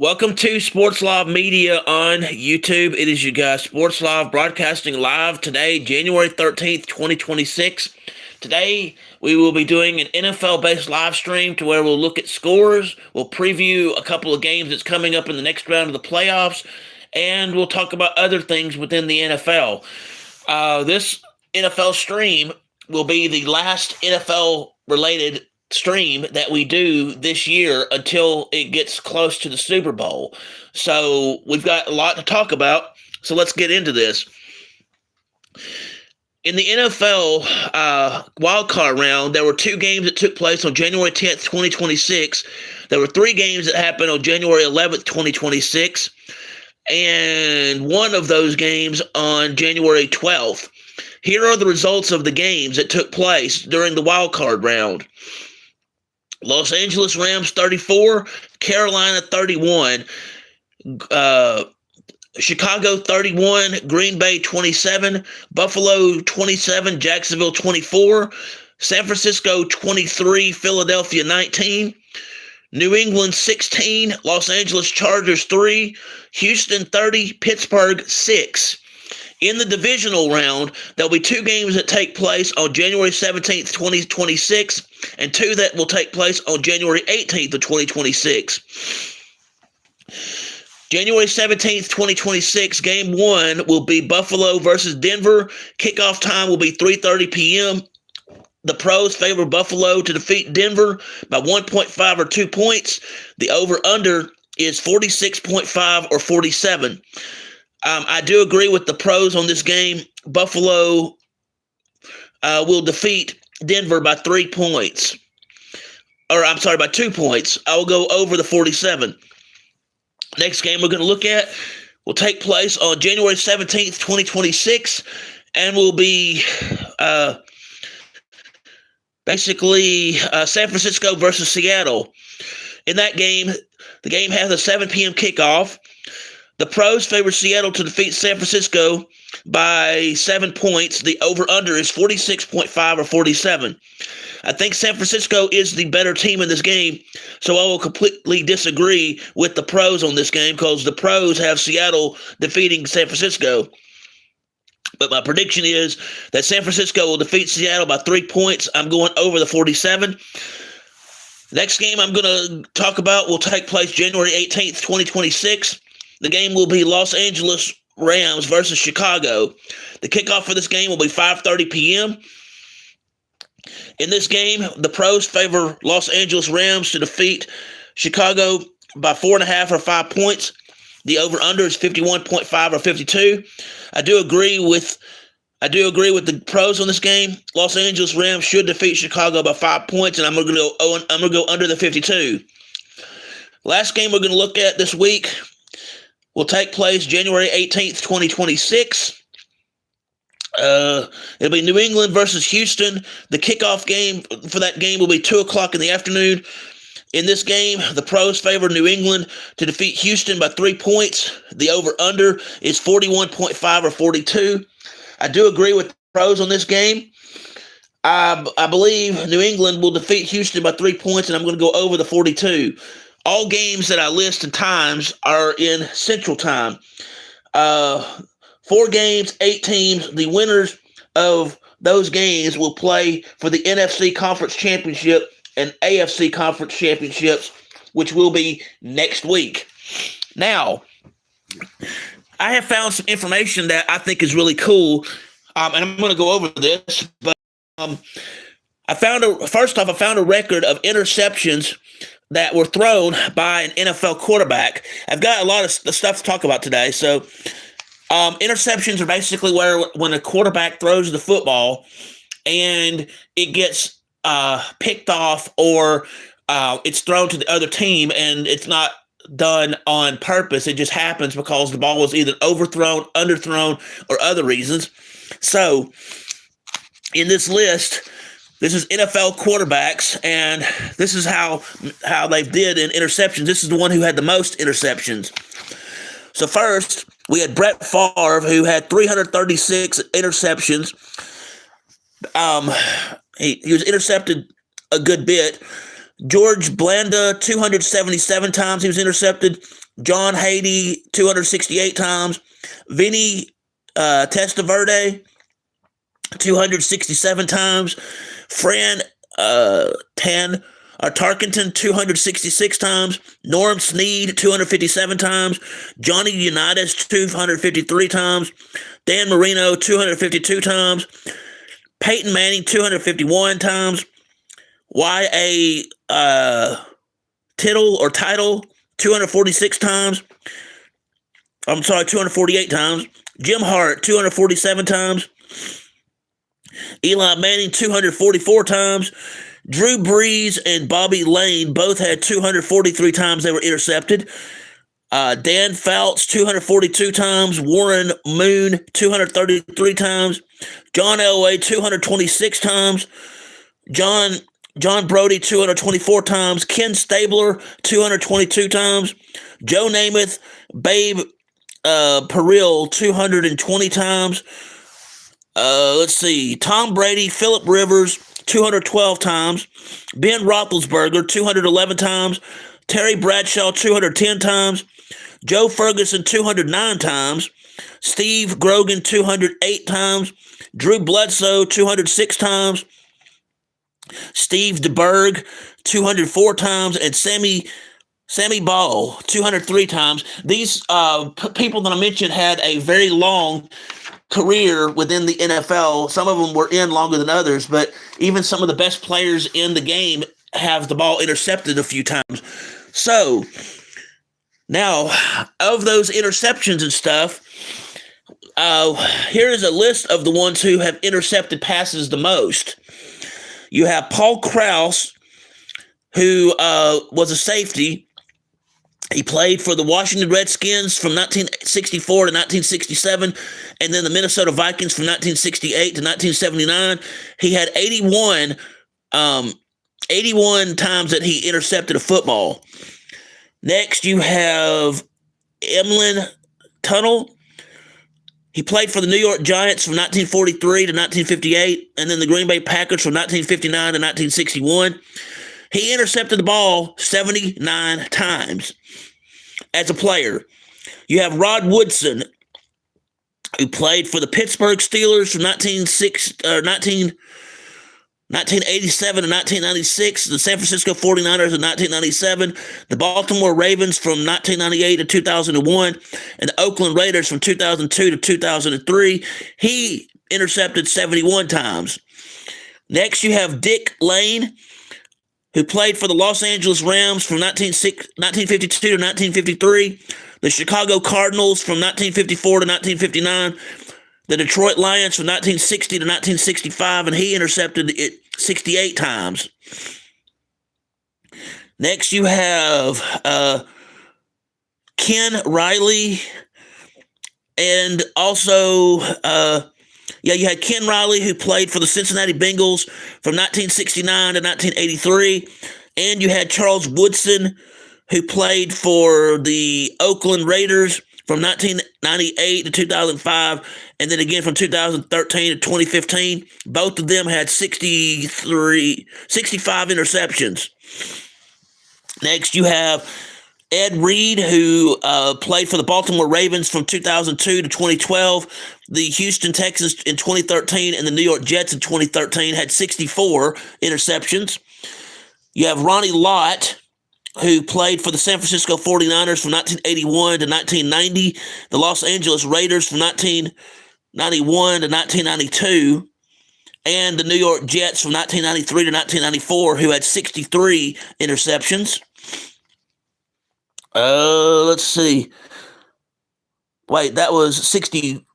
Welcome to Sports Live Media on YouTube. It is you guys, Sports Live, broadcasting live today, January 13th, 2026. Today, we will be doing an NFL-based live stream to where we'll look at scores, we'll preview a couple of games that's coming up in the next round of the playoffs, and we'll talk about other things within the NFL. This NFL stream will be the last NFL-related stream that we do this year until it gets close to the Super Bowl. So we've got a lot to talk about. So let's get into this. In the NFL wildcard round, there were two games that took place on January 10th, 2026. There were three games that happened on January 11th, 2026. And one of those games on January 12th. Here are the results of the games that took place during the wildcard round. Los Angeles Rams 34, Carolina 31, Chicago 31, Green Bay 27, Buffalo 27, Jacksonville 24, San Francisco 23, Philadelphia 19, New England 16, Los Angeles Chargers 3, Houston 30, Pittsburgh 6. In the divisional round, there'll be two games that take place on January 17th, 2026, and two that will take place on January 18th of 2026. January 17th, 2026, Game 1 will be Buffalo versus Denver. Kickoff time will be 3:30 p.m. The pros favor Buffalo to defeat Denver by 1.5 or 2 points. The over-under is 46.5 or 47. I do agree with the pros on this game. Buffalo will defeat Denver by 3 points. By 2 points. I will go over the 47. Next game we're going to look at will take place on January 17th, 2026, and will be San Francisco versus Seattle. In that game, the game has a 7 p.m. kickoff. The pros favor Seattle to defeat San Francisco by 7 points. The over-under is 46.5 or 47. I think San Francisco is the better team in this game, so I will completely disagree with the pros on this game because the pros have Seattle defeating San Francisco. But my prediction is that San Francisco will defeat Seattle by 3 points. I'm going over the 47. Next game I'm going to talk about will take place January 18th, 2026. The game will be Los Angeles Rams versus Chicago. The kickoff for this game will be 5:30 p.m. In this game, the pros favor Los Angeles Rams to defeat Chicago by 4.5 or 5 points. The over/under is 51.5 or 52. I do agree with the pros on this game. Los Angeles Rams should defeat Chicago by 5 points, and I'm going to go under the 52. Last game we're going to look at this week will take place January 18th, 2026. It'll be New England versus Houston. The kickoff game for that game will be 2 o'clock in the afternoon. In this game, the pros favor New England to defeat Houston by 3 points. The over-under is 41.5 or 42. I do agree with the pros on this game. I believe New England will defeat Houston by 3 points, and I'm going to go over the 42. All games that I list in times are in Central Time. 4 games, 8 teams. The winners of those games will play for the NFC Conference Championship and AFC Conference Championships, which will be next week. Now, I have found some information that I think is really cool, and I'm going to go over this. But I found a record of interceptions that were thrown by an NFL quarterback. I've got a lot of stuff to talk about today. So interceptions are basically when a quarterback throws the football and it gets picked off or it's thrown to the other team, and it's not done on purpose. It just happens because the ball was either overthrown, underthrown, or other reasons. So in this list, this is NFL quarterbacks, and this is how they did in interceptions. This is the one who had the most interceptions. So first, we had Brett Favre, who had 336 interceptions. He was intercepted a good bit. George Blanda, 277 times he was intercepted. John Haydee, 268 times. Vinny Testaverde, 267 times. Fran Tarkenton, 266 times. Norm Snead, 257 times. Johnny Unitas, 253 times. Dan Marino, 252 times. Peyton Manning, 251 times. Y.A. Title, 246 times. 248 times. Jim Hart, 247 times. Eli Manning, 244 times. Drew Brees and Bobby Lane both had 243 times they were intercepted. Dan Fouts, 242 times. Warren Moon, 233 times. John Elway, 226 times. John Brody, 224 times. Ken Stabler, 222 times. Joe Namath, Babe Peril, 220 times. Let's see. Tom Brady, Phillip Rivers, 212 times. Ben Roethlisberger, 211 times. Terry Bradshaw, 210 times. Joe Ferguson, 209 times. Steve Grogan, 208 times. Drew Bledsoe, 206 times. Steve DeBerg, 204 times. And Sammy Ball, 203 times. These people that I mentioned had a very long career within the NFL. Some of them were in longer than others, but even some of the best players in the game have the ball intercepted a few times. So now, of those interceptions and stuff, here is a list of the ones who have intercepted passes the most. You have Paul Krause, who was a safety. He played for the Washington Redskins from 1964 to 1967, and then the Minnesota Vikings from 1968 to 1979. He had 81 times that he intercepted a football. Next, you have Emlyn Tunnel. He played for the New York Giants from 1943 to 1958, and then the Green Bay Packers from 1959 to 1961. He intercepted the ball 79 times as a player. You have Rod Woodson, who played for the Pittsburgh Steelers from 1987 to 1996, the San Francisco 49ers in 1997, the Baltimore Ravens from 1998 to 2001, and the Oakland Raiders from 2002 to 2003. He intercepted 71 times. Next, you have Dick Lane, who played for the Los Angeles Rams from 1952 to 1953, the Chicago Cardinals from 1954 to 1959, the Detroit Lions from 1960 to 1965, and he intercepted it 68 times. Next, you have Ken Riley, and also you had Ken Riley, who played for the Cincinnati Bengals from 1969 to 1983, and you had Charles Woodson, who played for the Oakland Raiders from 1998 to 2005, and then again from 2013 to 2015. Both of them had 65 interceptions. Next, you have Ed Reed, who played for the Baltimore Ravens from 2002 to 2012, the Houston Texans in 2013, and the New York Jets in 2013, had 64 interceptions. You have Ronnie Lott, who played for the San Francisco 49ers from 1981 to 1990, the Los Angeles Raiders from 1991 to 1992, and the New York Jets from 1993 to 1994, who had 63 interceptions. Let's see. Wait, that was 60.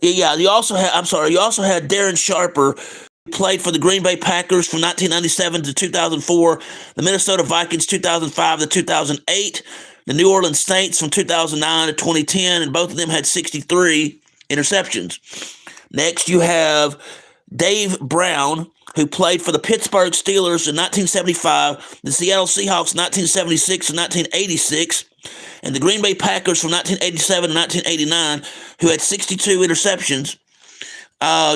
Yeah, you also had Darren Sharper, who played for the Green Bay Packers from 1997 to 2004, the Minnesota Vikings 2005 to 2008, the New Orleans Saints from 2009 to 2010, and both of them had 63 interceptions. Next, you have Dave Brown, who played for the Pittsburgh Steelers in 1975, the Seattle Seahawks 1976 and 1986, and the Green Bay Packers from 1987 to 1989, who had 62 interceptions.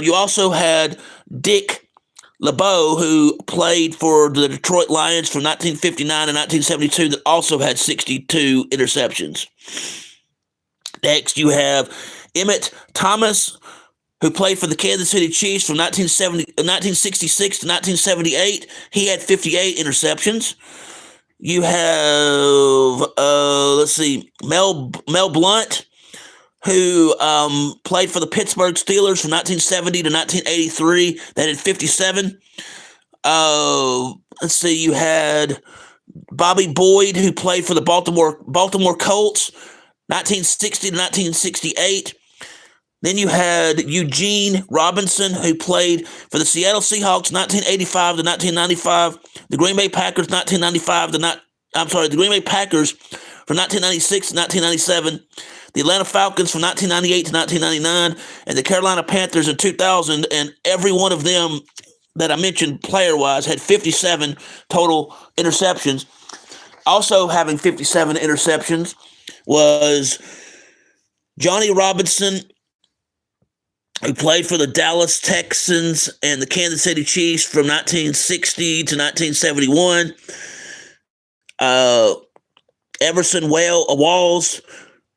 You also had Dick LeBeau, who played for the Detroit Lions from 1959 to 1972, that also had 62 interceptions. Next, you have Emmett Thomas, who played for the Kansas City Chiefs from 1966 to 1978. He had 58 interceptions. You have, Mel Blount, who played for the Pittsburgh Steelers from 1970 to 1983. That had 57. You had Bobby Boyd, who played for the Baltimore Colts, 1960 to 1968. Then you had Eugene Robinson, who played for the Seattle Seahawks, 1985 to 1995. The Green Bay Packers, the Green Bay Packers from 1996 to 1997. The Atlanta Falcons from 1998 to 1999, and the Carolina Panthers in 2000, and every one of them that I mentioned player-wise had 57 total interceptions. Also having 57 interceptions was Johnny Robinson, who played for the Dallas Texans and the Kansas City Chiefs from 1960 to 1971. Everson Walls,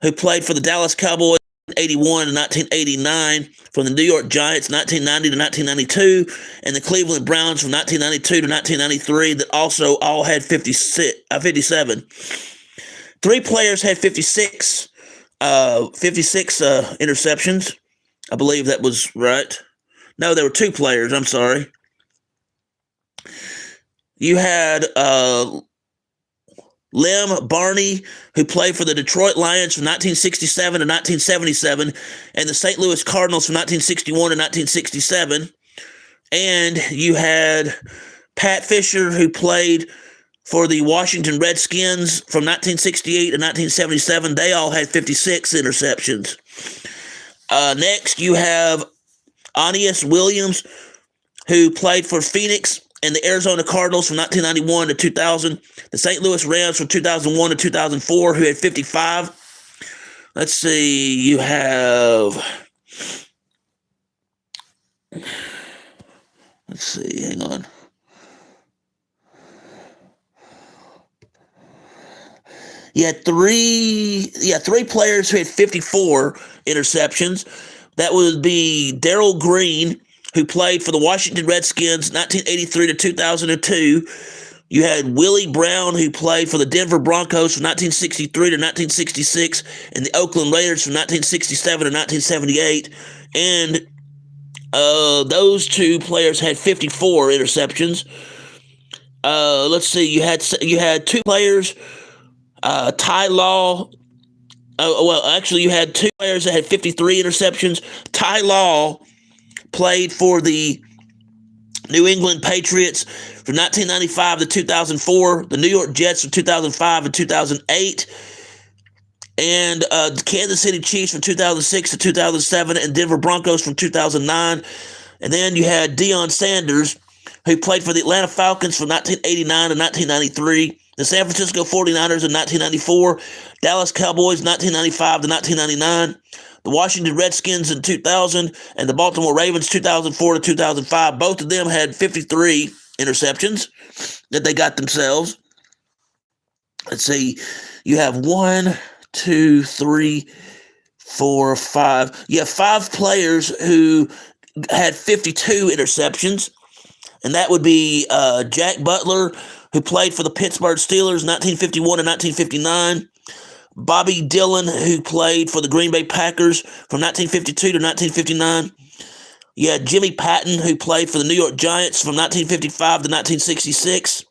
who played for the Dallas Cowboys 1981 to 1989, from the New York Giants 1990 to 1992, and the Cleveland Browns from 1992 to 1993 that also all had 57. Three players had 56 interceptions. I believe that was right. No, there were two players. I'm sorry. You had Lem Barney, who played for the Detroit Lions from 1967 to 1977, and the St. Louis Cardinals from 1961 to 1967. And you had Pat Fisher, who played for the Washington Redskins from 1968 to 1977. They all had 56 interceptions. Next, you have Aeneas Williams, who played for Phoenix and the Arizona Cardinals from 1991 to 2000. The St. Louis Rams from 2001 to 2004, who had 55. Let's see, you have... Let's see, hang on. You had three players who had 54 interceptions. That would be Darryl Green, who played for the Washington Redskins 1983 to 2002. You had Willie Brown, who played for the Denver Broncos from 1963 to 1966, and the Oakland Raiders from 1967 to 1978. And those two players had 54 interceptions. Let's see, you had two players. Ty Law. You had two players that had 53 interceptions. Ty Law played for the New England Patriots from 1995 to 2004, the New York Jets from 2005 and 2008, and the Kansas City Chiefs from 2006 to 2007, and Denver Broncos from 2009. And then you had Deion Sanders, who played for the Atlanta Falcons from 1989 to 1993, the San Francisco 49ers in 1994, Dallas Cowboys 1995 to 1999, the Washington Redskins in 2000, and the Baltimore Ravens 2004 to 2005. Both of them had 53 interceptions that they got themselves. Let's see, you have 1, 2, 3, 4, 5. You have 5 players who had 52 interceptions, and that would be Jack Butler, who played for the Pittsburgh Steelers 1951 to 1959. Bobby Dillon, who played for the Green Bay Packers from 1952 to 1959. You had Jimmy Patton, who played for the New York Giants from 1955 to 1966.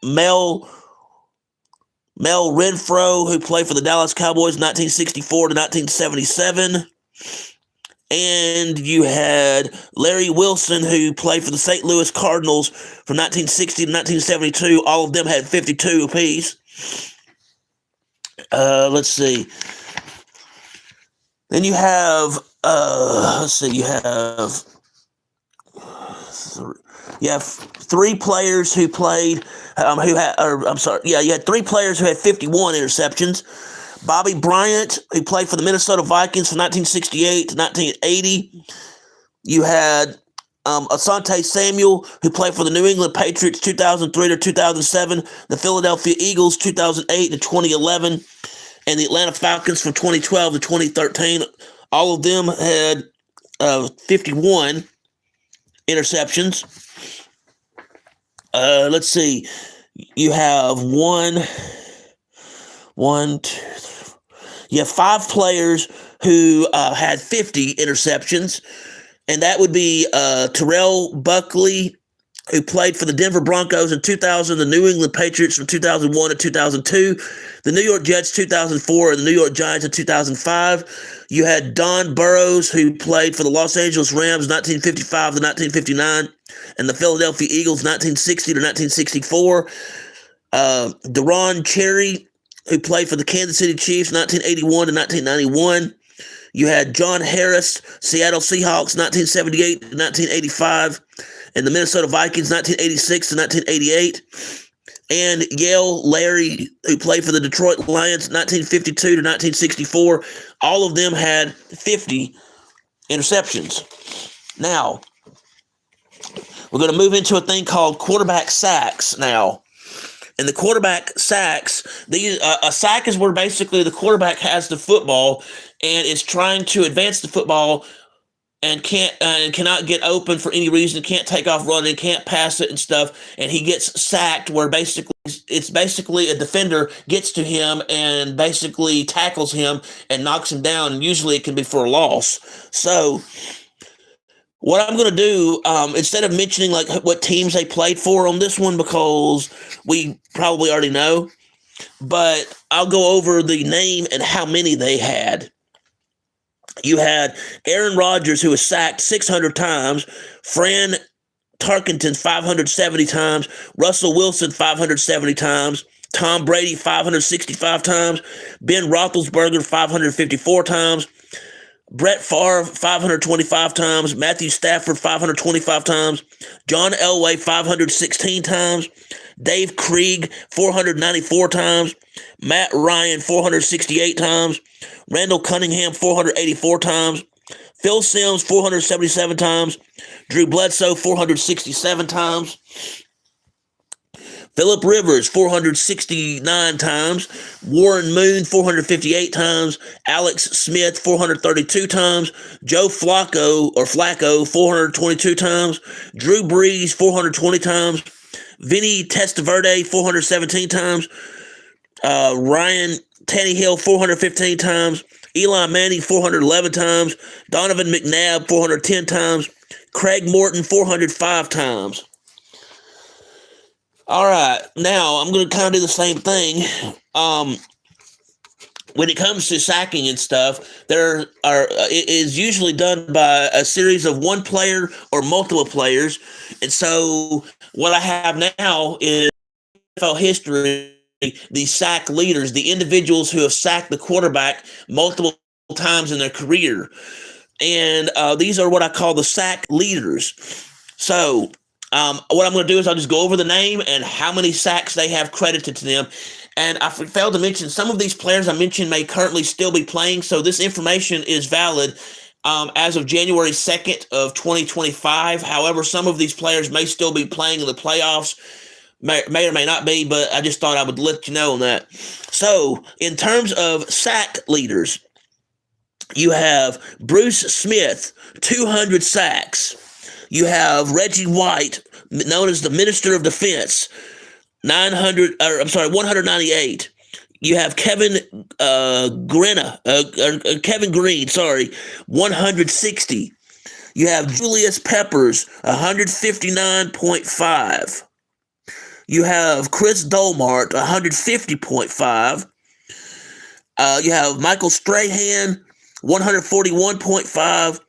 Mel Renfro, who played for the Dallas Cowboys 1964 to 1977. And you had Larry Wilson, who played for the St. Louis Cardinals from 1960 to 1972. All of them had 52 apiece. Let's see. Then you have, you have 3 players who played, you had 3 players who had 51 interceptions. Bobby Bryant, who played for the Minnesota Vikings from 1968 to 1980. You had Asante Samuel, who played for the New England Patriots 2003 to 2007, the Philadelphia Eagles 2008 to 2011, and the Atlanta Falcons from 2012 to 2013. All of them had 51 interceptions. Let's see. You have you have 5 players who had 50 interceptions, and that would be Terrell Buckley, who played for the Denver Broncos in 2000, the New England Patriots from 2001 to 2002, the New York Jets 2004, and the New York Giants in 2005. You had Don Burrows, who played for the Los Angeles Rams 1955 to 1959, and the Philadelphia Eagles 1960 to 1964. Deron Cherry, who played for the Kansas City Chiefs 1981 to 1991. You had John Harris, Seattle Seahawks 1978 to 1985, and the Minnesota Vikings 1986 to 1988. And Yale Larry, who played for the Detroit Lions 1952 to 1964. All of them had 50 interceptions. Now, we're going to move into a thing called quarterback sacks now. And the quarterback sacks, a sack is where basically the quarterback has the football and is trying to advance the football and cannot get open for any reason, can't take off running, can't pass it and stuff, and he gets sacked where it's basically a defender gets to him and basically tackles him and knocks him down, and usually it can be for a loss. So what I'm going to do, instead of mentioning like what teams they played for on this one, because we probably already know, but I'll go over the name and how many they had. You had Aaron Rodgers, who was sacked 600 times, Fran Tarkenton 570 times, Russell Wilson 570 times, Tom Brady 565 times, Ben Roethlisberger 554 times, Brett Favre 525 times, Matthew Stafford 525 times, John Elway 516 times, Dave Krieg 494 times, Matt Ryan 468 times, Randall Cunningham 484 times, Phil Simms 477 times, Drew Bledsoe 467 times, Phillip Rivers 469 times, Warren Moon 458 times, Alex Smith 432 times, Joe Flacco 422 times, Drew Brees 420 times, Vinny Testaverde 417 times, Ryan Tannehill 415 times, Eli Manning 411 times, Donovan McNabb 410 times, Craig Morton 405 times. All right, now I'm going to kind of do the same thing. When it comes to sacking and stuff, it is usually done by a series of one player or multiple players. And so what I have now is NFL history, the sack leaders, the individuals who have sacked the quarterback multiple times in their career. And these are what I call the sack leaders. So what I'm going to do is I'll just go over the name and how many sacks they have credited to them. And I failed to mention some of these players I mentioned may currently still be playing. So this information is valid as of January 2nd of 2025. However, some of these players may still be playing in the playoffs, may or may not be, but I just thought I would let you know on that. So in terms of sack leaders, you have Bruce Smith, 200 sacks. You have Reggie White, known as the Minister of Defense, 198. You have Kevin Green, 160. You have Julius Peppers, 159.5. You have Chris Dolmart, 150.5. You have Michael Strahan, 141.5.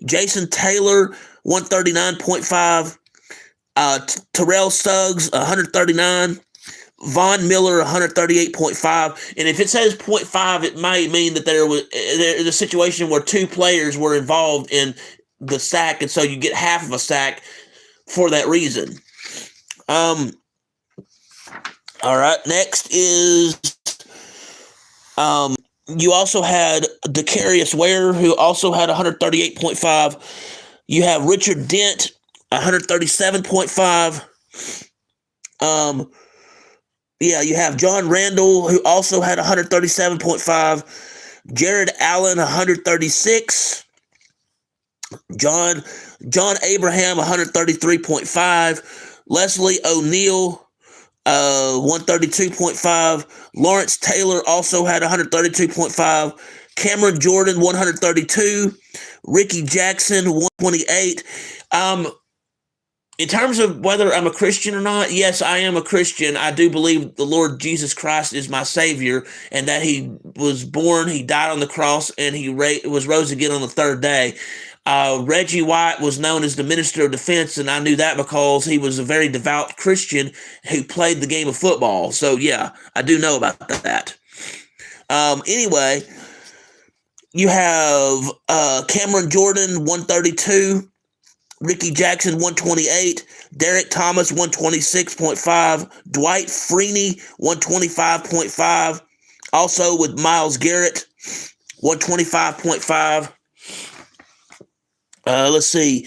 Jason Taylor, 139.5. Terrell Suggs, 139. Von Miller, 138.5. And if it says 0.5, it might mean that there's a situation where two players were involved in the sack, and so you get half of a sack for that reason. All right, next is you also had Decarius Ware, who also had 138.5. You have Richard Dent, 137.5. You have John Randall, who also had 137.5. Jared Allen, 136. John Abraham, 133.5. Leslie O'Neal, 132.5. Lawrence Taylor also had 132.5. Cameron Jordan, 132. Ricky Jackson, 128. In terms of whether I'm a Christian or not, yes, I am a Christian. I do believe the Lord Jesus Christ is my Savior, and that He was born, He died on the cross, and He was rose again on the third day. Reggie White was known as the Minister of Defense, and I knew that because he was a very devout Christian who played the game of football. So, yeah, I do know about that. Anyway, you have Cameron Jordan, 132. Ricky Jackson, 128. Derek Thomas, 126.5. Dwight Freeney, 125.5. Also with Myles Garrett, 125.5. Let's see.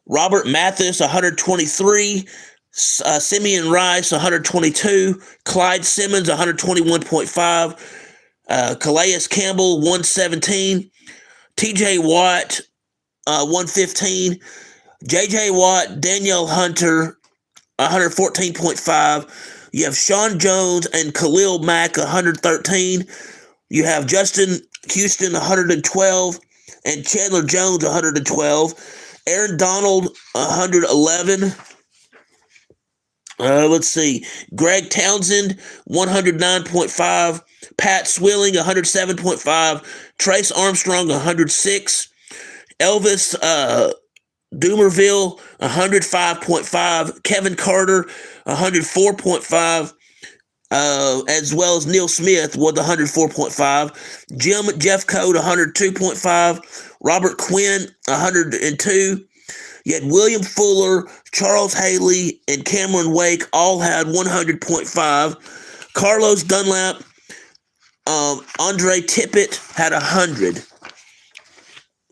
Robert Mathis, 123. Simeon Rice, 122. Clyde Simmons, 121.5. Calais Campbell, 117. TJ Watt, 115. J.J. Watt, Danielle Hunter, 114.5. You have Sean Jones and Khalil Mack, 113. You have Justin Houston, 112. And Chandler Jones, 112. Aaron Donald, 111. Let's see. Greg Townsend, 109.5. Pat Swilling, 107.5. Trace Armstrong, 106. Elvis Doomerville, 105.5. Kevin Carter, 104.5. As well as Neil Smith with 104.5. Jim Jeffcoat, 102.5. Robert Quinn, 102. Yet William Fuller, Charles Haley, and Cameron Wake all had 100.5. Carlos Dunlap, Andre Tippett had 100.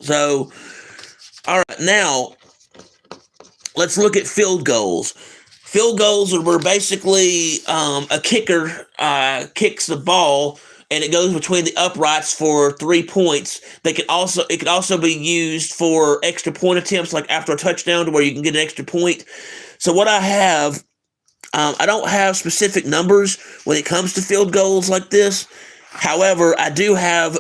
So, all right, now let's look at field goals. Field goals are where basically a kicker kicks the ball and it goes between the uprights for 3 points. It could also be used for extra point attempts, like after a touchdown, to where you can get an extra point. So what I have, I don't have specific numbers when it comes to field goals like this. However, I do have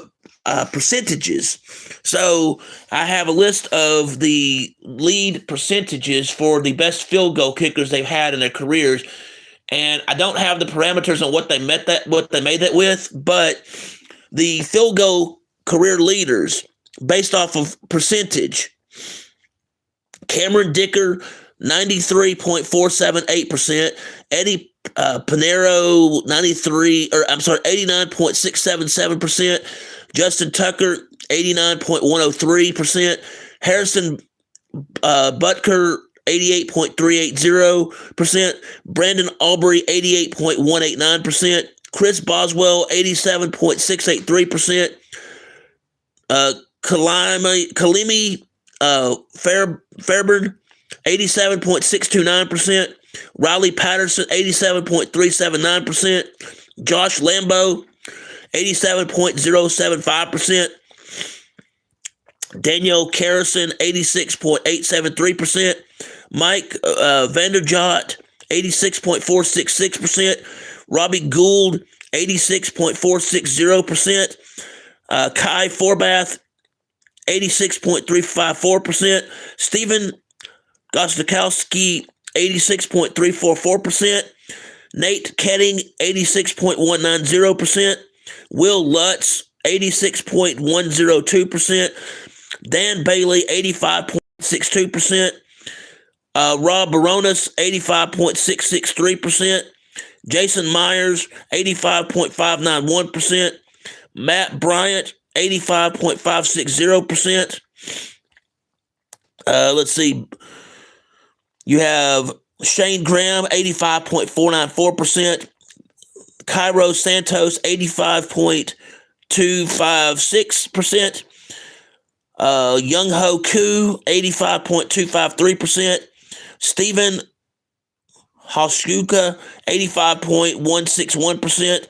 percentages. So I have a list of the lead percentages for the best field goal kickers they've had in their careers, and I don't have the parameters on what they made that with, but the field goal career leaders based off of percentage: Cameron Dicker, 93.478%; Eddie Pinero, 89.677%; Justin Tucker, 89.103%; Harrison Butker, 88.380%; Brandon Aubrey, 88.189%; Chris Boswell, 87.683%; Kalimi Fairburn, 87.629%; Riley Patterson, 87.379%; Josh Lambo, 87.075%; Daniel Carrison, 86.873%; Mike Vanderjot, 86.466%; Robbie Gould, 86.460%; Kai Forbath, 86.354%; Stephen Gostkowski, 86.344%; Nate Ketting, 86.190%; Will Lutz, 86.102%; Dan Bailey, 85.62%; Rob Baronis, 85.663%; Jason Myers, 85.591%; Matt Bryant, 85.560%. Let's see. You have Shane Graham, 85.494%. Cairo Santos, 85.256%. Young Ho Koo, 85.253%. Stephen Hoskuka, 85.161%.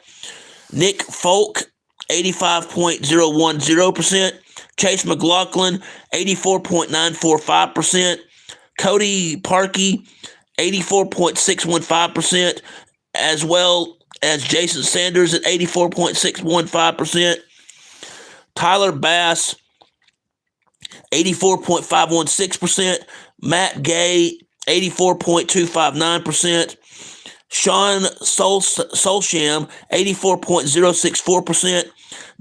Nick Folk, 85.010%. Chase McLaughlin, 84.945%. Cody Parkey, 84.615%, as well as Jason Sanders at 84.615%. Tyler Bass, 84.516%. Matt Gay, 84.259%. Sean Solsham, 84.064%.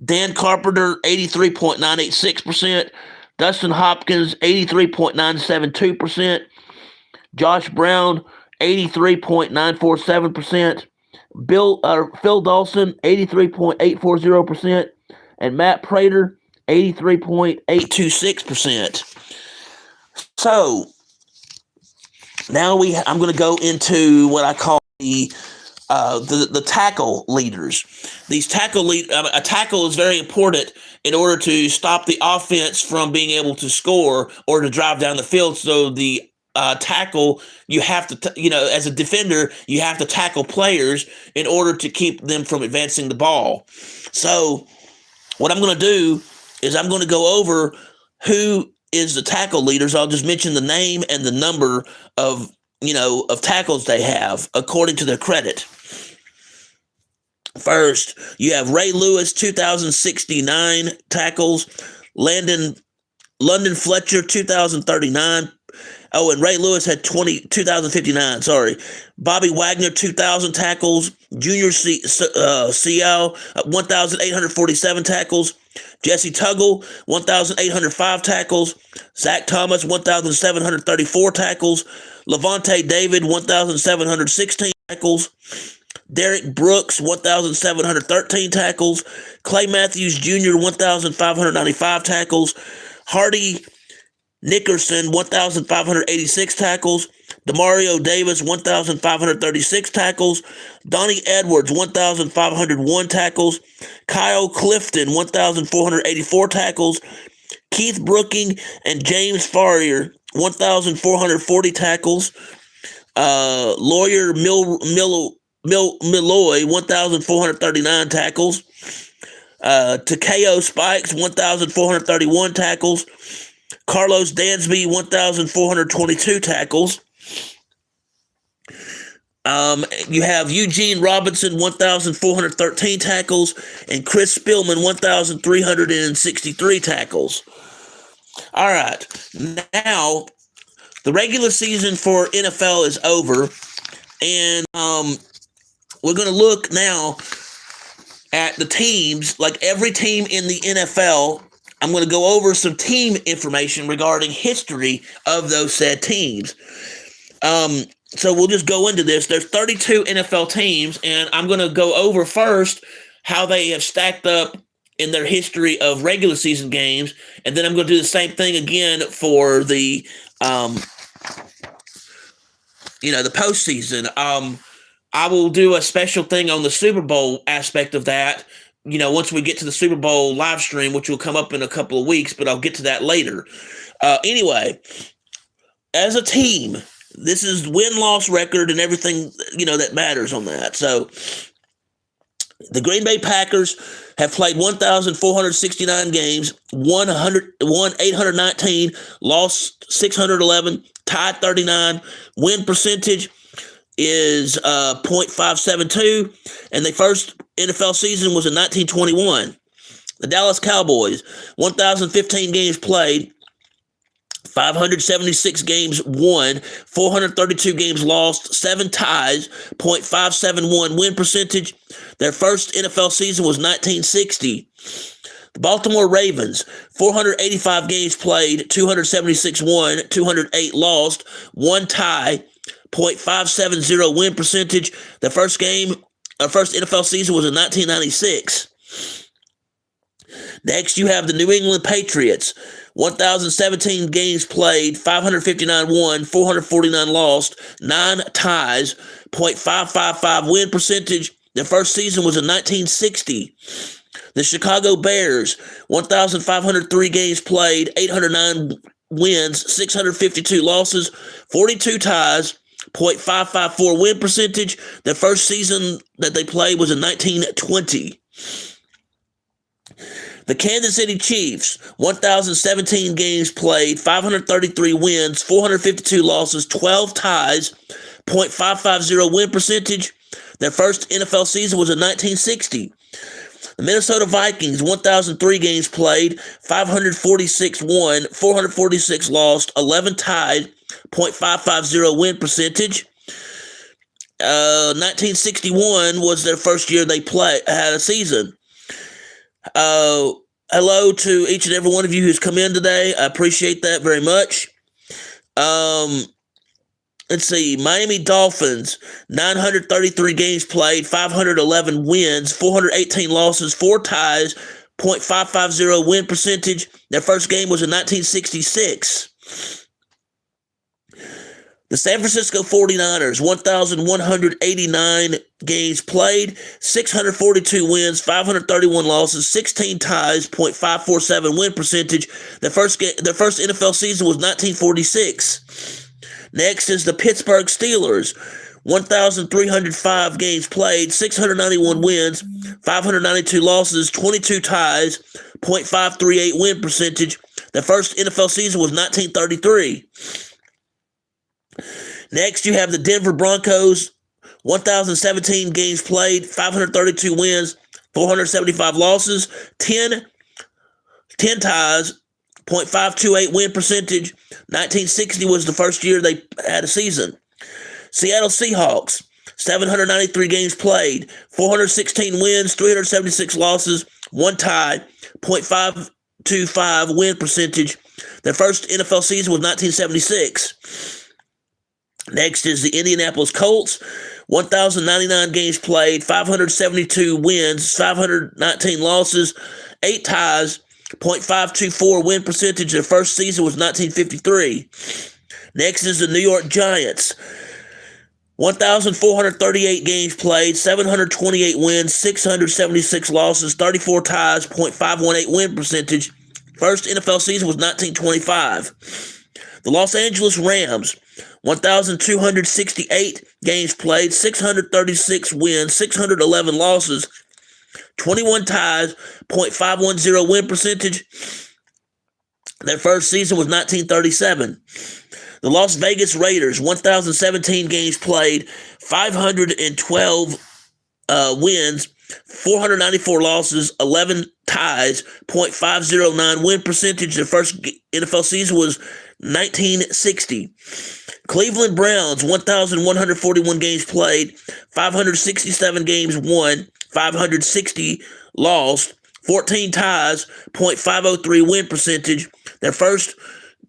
Dan Carpenter, 83.986%. Dustin Hopkins, 83.972%. Josh Brown, 83.947%. Phil Dawson, 83.840%. And Matt Prater, 83.826%. So now I'm going to go into what I call the tackle leaders. These a tackle is very important in order to stop the offense from being able to score or to drive down the field. So the tackle, you have to, as a defender, you have to tackle players in order to keep them from advancing the ball. So what I'm going to do is I'm going to go over who is the tackle leaders. I'll just mention the name and the number of tackles they have according to their credit. First, you have Ray Lewis, 2,069 tackles. London Fletcher, 2,039. Oh, and Ray Lewis had 2,059, sorry. Bobby Wagner, 2,000 tackles. Junior CL, 1,847 tackles. Jesse Tuggle, 1,805 tackles. Zach Thomas, 1,734 tackles. Levante David, 1,716 tackles. Derek Brooks, 1,713 tackles. Clay Matthews Jr., 1,595 tackles. Hardy Nickerson, 1,586 tackles. Demario Davis, 1,536 tackles. Donnie Edwards, 1,501 tackles. Kyle Clifton, 1,484 tackles. Keith Brooking and James Farrier, 1,440 tackles. Lawyer Milloy, 1,439 tackles. Takeo Spikes, 1,431 tackles. Carlos Dansby, 1,422 tackles. You have Eugene Robinson, 1,413 tackles, and Chris Spillman, 1,363 tackles. All right, now the regular season for NFL is over, and we're going to look now at the teams. Like every team in the NFL, I'm going to go over some team information regarding history of those said teams. So we'll just go into this. There's 32 NFL teams, and I'm going to go over first how they have stacked up in their history of regular season games, and then I'm going to do the same thing again for the the postseason. I will do a special thing on the Super Bowl aspect of that, once we get to the Super Bowl live stream, which will come up in a couple of weeks, but I'll get to that later. Anyway, as a team, this is win-loss record and everything, that matters on that. So the Green Bay Packers have played 1,469 games, won 819, lost 611, tied 39. Win percentage is .572, and the first NFL season was in 1921. The Dallas Cowboys, 1,015 games played, 576 games won, 432 games lost, 7 ties, .571 win percentage. Their first NFL season was 1960. The Baltimore Ravens, 485 games played, 276 won, 208 lost, 1 tie, .570 win percentage. Their first NFL season was in 1996. Next, you have the New England Patriots. 1,017 games played, 559 won, 449 lost, 9 ties, .555 win percentage. Their first season was in 1960. The Chicago Bears, 1,503 games played, 809 wins, 652 losses, 42 ties, .554 win percentage. Their first season that they played was in 1920. The Kansas City Chiefs, 1,017 games played, 533 wins, 452 losses, 12 ties, .550 win percentage. Their first NFL season was in 1960. The Minnesota Vikings, 1,003 games played, 546 won, 446 lost, 11 tied, .550 win percentage. 1961 was their first year they had a season. Hello to each and every one of you who's come in today. I appreciate that very much. Let's see. Miami Dolphins, 933 games played, 511 wins, 418 losses, 4 ties, .550 win percentage. Their first game was in 1966. The San Francisco 49ers, 1,189 games played, 642 wins, 531 losses, 16 ties, .547 win percentage. Their first NFL season was 1946. Next is the Pittsburgh Steelers, 1,305 games played, 691 wins, 592 losses, 22 ties, .538 win percentage. Their first NFL season was 1933. Next, you have the Denver Broncos, 1,017 games played, 532 wins, 475 losses, 10 ties, .528 win percentage. 1960 was the first year they had a season. Seattle Seahawks, 793 games played, 416 wins, 376 losses, 1 tie, .525 win percentage. Their first NFL season was 1976. Next is the Indianapolis Colts, 1,099 games played, 572 wins, 519 losses, 8 ties, .524 win percentage. Their first season was 1953. Next is the New York Giants, 1,438 games played, 728 wins, 676 losses, 34 ties, .518 win percentage. First NFL season was 1925. The Los Angeles Rams, 1,268 games played, 636 wins, 611 losses, 21 ties, .510 win percentage. Their first season was 1937. The Las Vegas Raiders, 1,017 games played, 512 wins, 494 losses, 11 ties, .509 win percentage. Their first NFL season was 1960. Cleveland Browns, 1,141 games played, 567 games won, 560 lost, 14 ties, .503 win percentage. Their first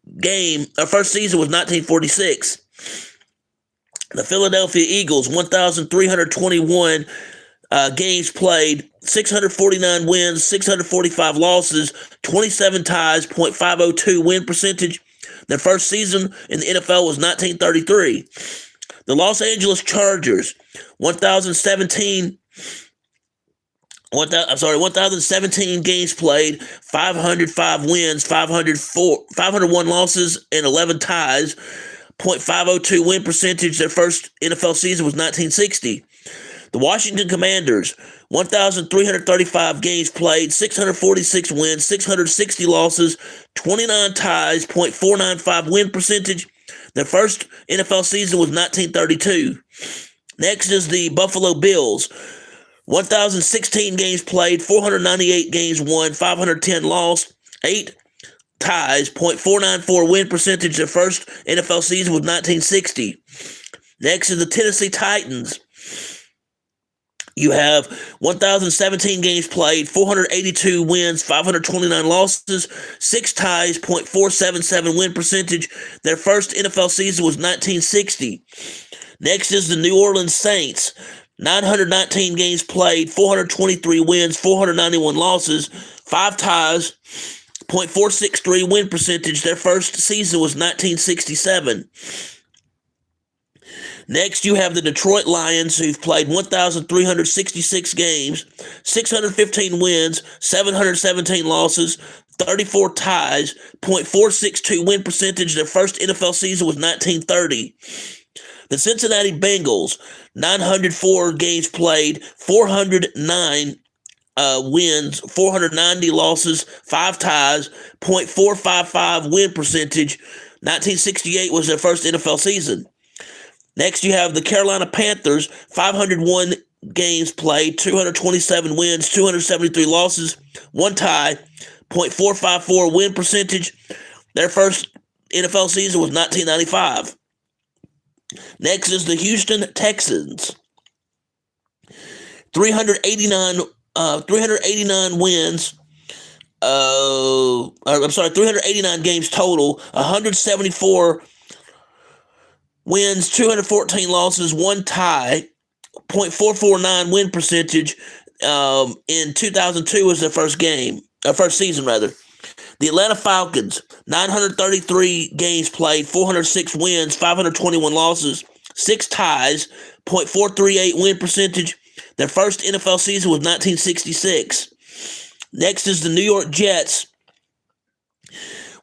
season was 1946. The Philadelphia Eagles, 1,321 games played, 649 wins, 645 losses, 27 ties, .502 win percentage. Their first season in the NFL was 1933. The Los Angeles Chargers, 1,017 games played, 505 wins, 501 losses, and 11 ties, .502 win percentage. Their first NFL season was 1960. The Washington Commanders, 1,335 games played, 646 wins, 660 losses, 29 ties, .495 win percentage. Their first NFL season was 1932. Next is the Buffalo Bills, 1,016 games played, 498 games won, 510 lost, 8 ties, .494 win percentage. Their first NFL season was 1960. Next is the Tennessee Titans. You have 1,017 games played, 482 wins, 529 losses, 6 ties, .477 win percentage. Their first NFL season was 1960. Next is the New Orleans Saints. 919 games played, 423 wins, 491 losses, 5 ties, .463 win percentage. Their first season was 1967. Next, you have the Detroit Lions, who've played 1,366 games, 615 wins, 717 losses, 34 ties, .462 win percentage. Their first NFL season was 1930. The Cincinnati Bengals, 904 games played, 409 wins, 490 losses, 5 ties, .455 win percentage. 1968 was their first NFL season. Next, you have the Carolina Panthers, 501 games played, 227 wins, 273 losses, 1 tie, .454 win percentage. Their first NFL season was 1995. Next is the Houston Texans, 389 wins. 389 games total, 174 wins, 214 losses, 1 tie, .449 win percentage. In 2002 was their first season rather. The Atlanta Falcons, 933 games played, 406 wins, 521 losses, 6 ties, .438 win percentage. Their first NFL season was 1966. Next is the New York Jets,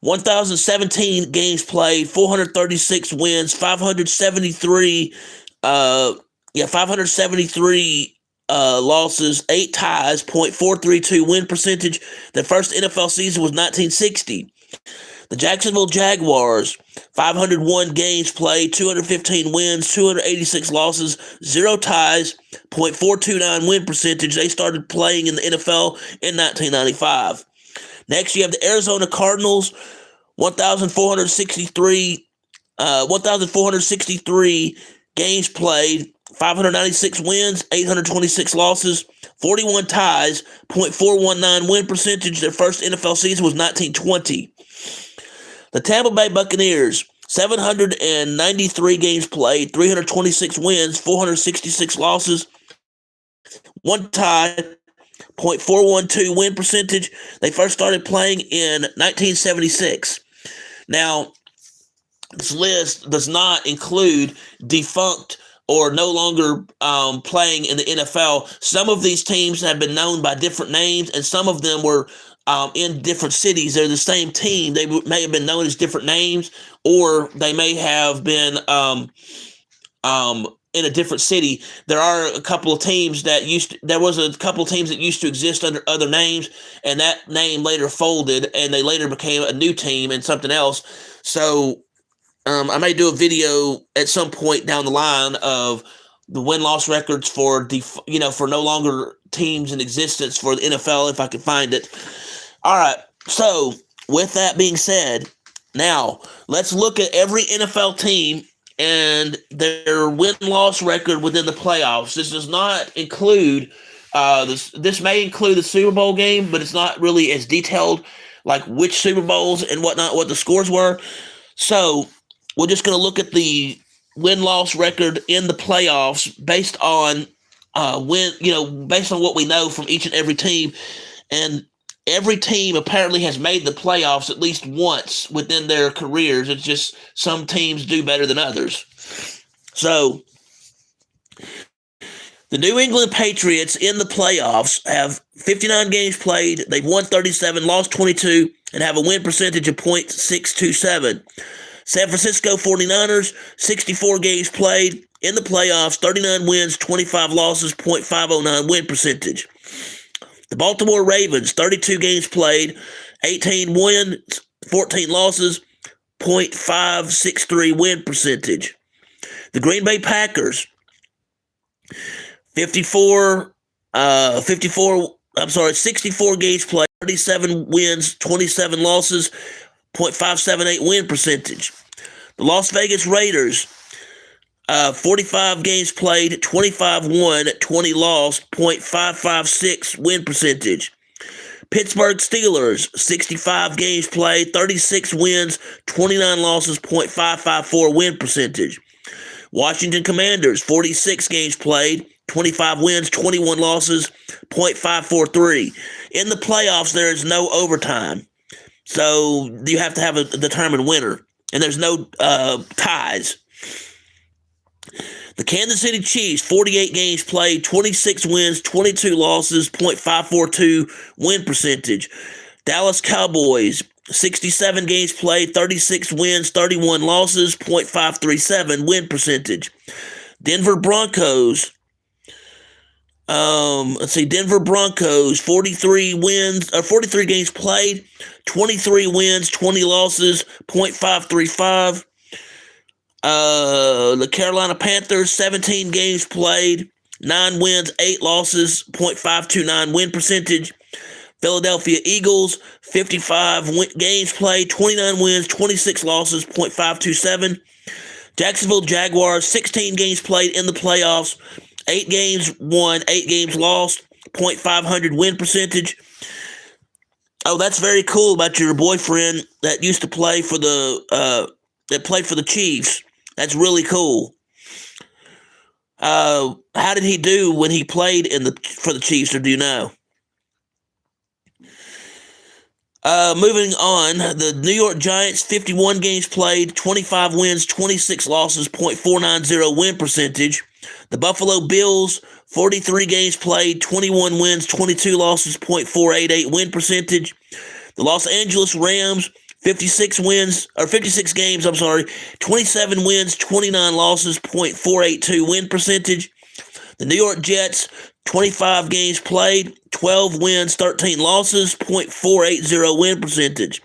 1,017 games played, 436 wins, 573 losses, 8 ties, .432 win percentage. Their first NFL season was 1960. The Jacksonville Jaguars, 501 games played, 215 wins, 286 losses, 0 ties, .429 win percentage. They started playing in the NFL in 1995. Next, you have the Arizona Cardinals, 1,463 games played, 596 wins, 826 losses, 41 ties, .419 win percentage. Their first NFL season was 1920. The Tampa Bay Buccaneers, 793 games played, 326 wins, 466 losses, 1 tie, .412 win percentage. They first started playing in 1976. Now, this list does not include defunct or no longer playing in the NFL. Some of these teams have been known by different names, and some of them were in different cities. They're the same team. They may have been known as different names, or they may have been in a different city. There are a couple of teams that used to exist under other names, and that name later folded, and they later became a new team and something else. So I may do a video at some point down the line of the win-loss records for no longer teams in existence for the NFL if I can find it. All right. So with that being said, now let's look at every NFL team and their win-loss record within the playoffs. This does not include this may include the Super Bowl game, but it's not really as detailed, like which Super Bowls and whatnot, what the scores were. So we're just going to look at the win-loss record in the playoffs based on based on what we know from each and every team. And every team apparently has made the playoffs at least once within their careers. It's just some teams do better than others. So the New England Patriots in the playoffs have 59 games played. They've won 37, lost 22, and have a win percentage of .627. San Francisco 49ers, 64 games played in the playoffs, 39 wins, 25 losses, .509 win percentage. The Baltimore Ravens, 32 games played, 18 wins, 14 losses, .563 win percentage. The Green Bay Packers, 64 games played, 37 wins, 27 losses, .578 win percentage. The Las Vegas Raiders, 45 games played, 25 won, 20 lost, .556 win percentage. Pittsburgh Steelers, 65 games played, 36 wins, 29 losses, .554 win percentage. Washington Commanders, 46 games played, 25 wins, 21 losses, .543. In the playoffs, there is no overtime. So you have to have a determined winner, and there's no ties. The Kansas City Chiefs, 48 games played, 26 wins, 22 losses, .542 win percentage. Dallas Cowboys, 67 games played, 36 wins, 31 losses, .537 win percentage. Denver Broncos, Denver Broncos, 43 games played, 23 wins, 20 losses, .535. The Carolina Panthers, 17 games played, 9 wins, 8 losses, .529 win percentage. Philadelphia Eagles, 55 games played, 29 wins, 26 losses, .527. Jacksonville Jaguars, 16 games played in the playoffs, 8 games won, 8 games lost, .500 win percentage. Oh, that's very cool about your boyfriend that used to play for the Chiefs. That's really cool. How did he do when he played for the Chiefs, or do you know? Moving on, the New York Giants, 51 games played, 25 wins, 26 losses, .490 win percentage. The Buffalo Bills, 43 games played, 21 wins, 22 losses, .488 win percentage. The Los Angeles Rams, 56 games, 27 wins, 29 losses, .482 win percentage. The New York Jets, 25 games played, 12 wins, 13 losses, .480 win percentage.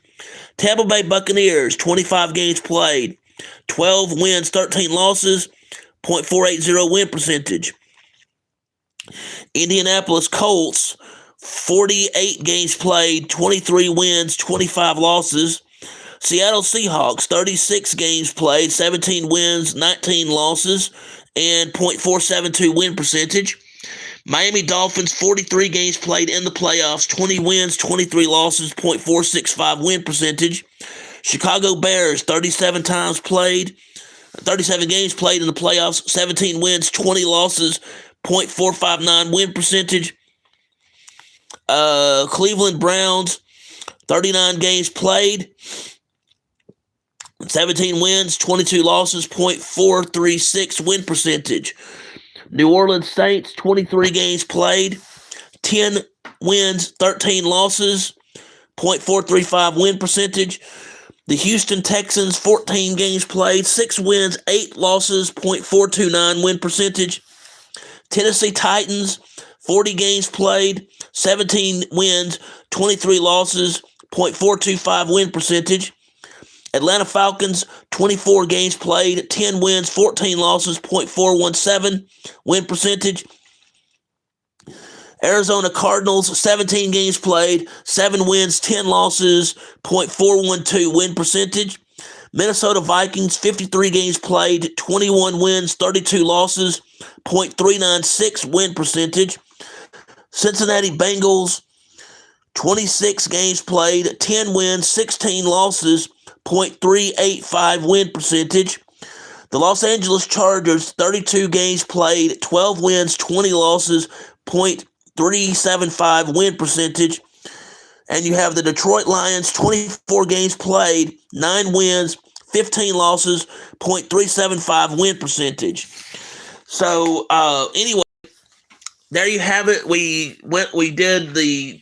Tampa Bay Buccaneers, 25 games played, 12 wins, 13 losses, .480 win percentage. Indianapolis Colts, 48 games played, 23 wins, 25 losses. Seattle Seahawks, 36 games played, 17 wins, 19 losses, and .472 win percentage. Miami Dolphins, 43 games played in the playoffs, 20 wins, 23 losses, .465 win percentage. Chicago Bears, 37 games played in the playoffs, 17 wins, 20 losses, .459 win percentage. Cleveland Browns, 39 games played, 17 wins, 22 losses, .436 win percentage. New Orleans Saints, 23 games played, 10 wins, 13 losses, .435 win percentage. The Houston Texans, 14 games played, 6 wins, 8 losses, .429 win percentage. Tennessee Titans, 40 games played, 17 wins, 23 losses, .425 win percentage. Atlanta Falcons, 24 games played, 10 wins, 14 losses, .417 win percentage. Arizona Cardinals, 17 games played, 7 wins, 10 losses, .412 win percentage. Minnesota Vikings, 53 games played, 21 wins, 32 losses, .396 win percentage. Cincinnati Bengals, 26 games played, 10 wins, 16 losses, .385 win percentage. The Los Angeles Chargers, 32 games played, 12 wins, 20 losses, .375 win percentage. And you have the Detroit Lions, 24 games played, 9 wins, 15 losses, .375 win percentage. So, anyway, there you have it. We did the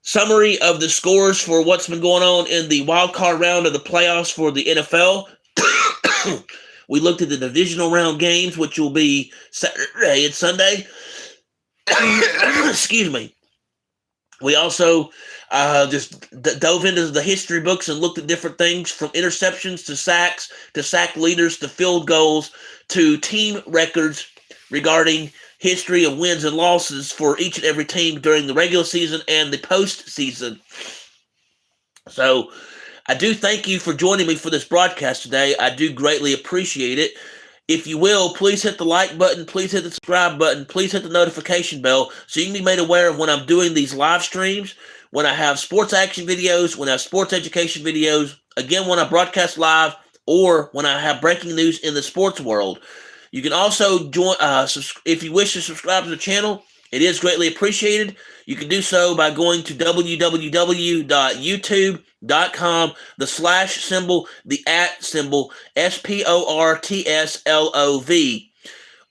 summary of the scores for what's been going on in the wild card round of the playoffs for the NFL. We looked at the divisional round games, which will be Saturday and Sunday. Excuse me. We also just dove into the history books and looked at different things from interceptions to sacks to sack leaders to field goals to team records regarding history of wins and losses for each and every team during the regular season and the postseason. So I do thank you for joining me for this broadcast today. I do greatly appreciate it. If you will, please hit the like button, please hit the subscribe button, please hit the notification bell so you can be made aware of when I'm doing these live streams, when I have sports action videos, when I have sports education videos, again, when I broadcast live, or when I have breaking news in the sports world. You can also join, if you wish to subscribe to the channel, It is greatly appreciated. You can do so by going to www.youtube.com, the slash symbol, the at symbol, SPORTSLOV.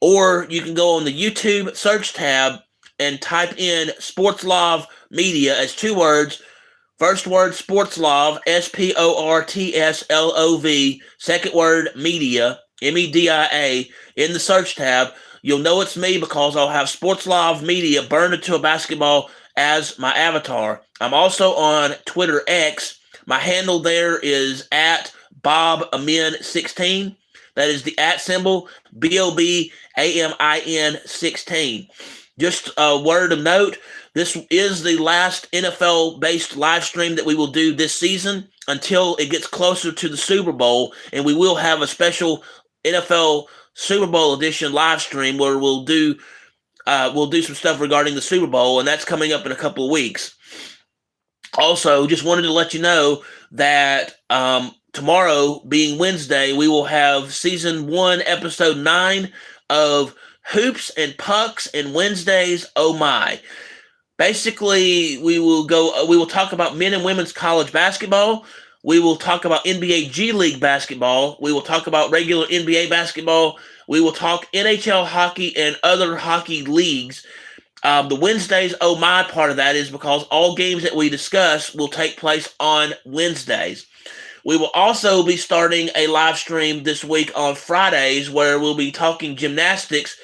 Or you can go on the YouTube search tab and type in Sportslov Media as 2 words. First word, Sportslov, SPORTSLOV. Second word, Media, MEDIA, in the search tab. You'll know it's me because I'll have Sportslov Media burned into a basketball as my avatar. I'm also on Twitter X. My handle there is at BobAmin16. That is the at symbol, BOBAMIN 16. Just a word of note, this is the last NFL-based live stream that we will do this season until it gets closer to the Super Bowl, and we will have a special NFL Super Bowl edition live stream where we'll do some stuff regarding the Super Bowl, and that's coming up in a couple of weeks. Also, just wanted to let you know that tomorrow, being Wednesday, we will have Season 1, Episode 9 of Hoops and Pucks and Wednesdays, Oh My. Basically, we will talk about men and women's college basketball. We will talk about NBA G League basketball. We will talk about regular NBA basketball. We will talk NHL hockey and other hockey leagues. The Wednesdays, oh my, part of that is because all games that we discuss will take place on Wednesdays. We will also be starting a live stream this week on Fridays where we'll be talking gymnastics,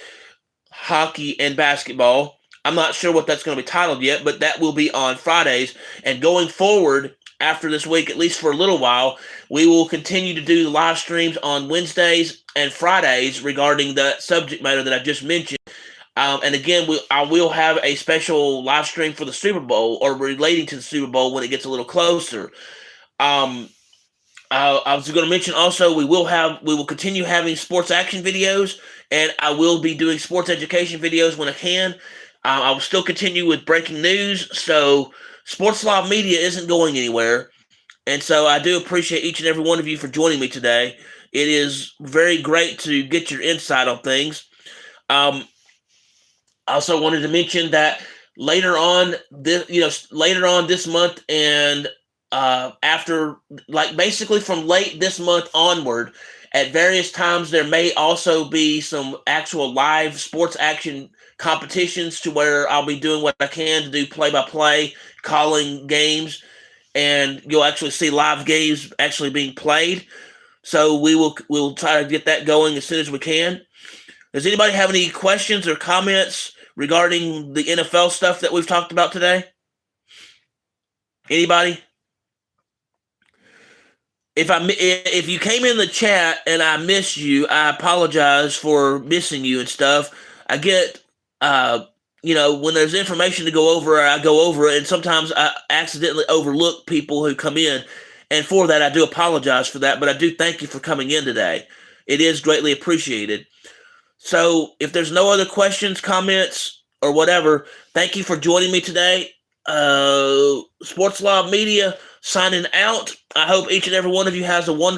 hockey, and basketball. I'm not sure what that's going to be titled yet, but that will be on Fridays. And going forward, after this week, at least for a little while, we will continue to do the live streams on Wednesdays and Fridays regarding the subject matter that I just mentioned. And again, I will have a special live stream for the Super Bowl or relating to the Super Bowl when it gets a little closer. I was going to mention also we will continue having sports action videos, and I will be doing sports education videos when I can. I will still continue with breaking news, so Sportslov Media isn't going anywhere. And so I do appreciate each and every one of you for joining me today. It is very great to get your insight on things. I also wanted to mention that later on this month and after, like basically from late this month onward, at various times there may also be some actual live sports action competitions to where I'll be doing what I can to do play-by-play, calling games, and you'll actually see live games actually being played. So we'll try to get that going as soon as we can. Does anybody have any questions or comments regarding the NFL stuff that we've talked about today? Anybody? If you came in the chat and I missed you, I apologize for missing you and stuff. I get, when there's information to go over, I go over it, and sometimes I accidentally overlook people who come in, and for that, I do apologize for that, but I do thank you for coming in today. It is greatly appreciated. So if there's no other questions, comments, or whatever, thank you for joining me today. Sportslov Media signing out. I hope each and every one of you has a wonderful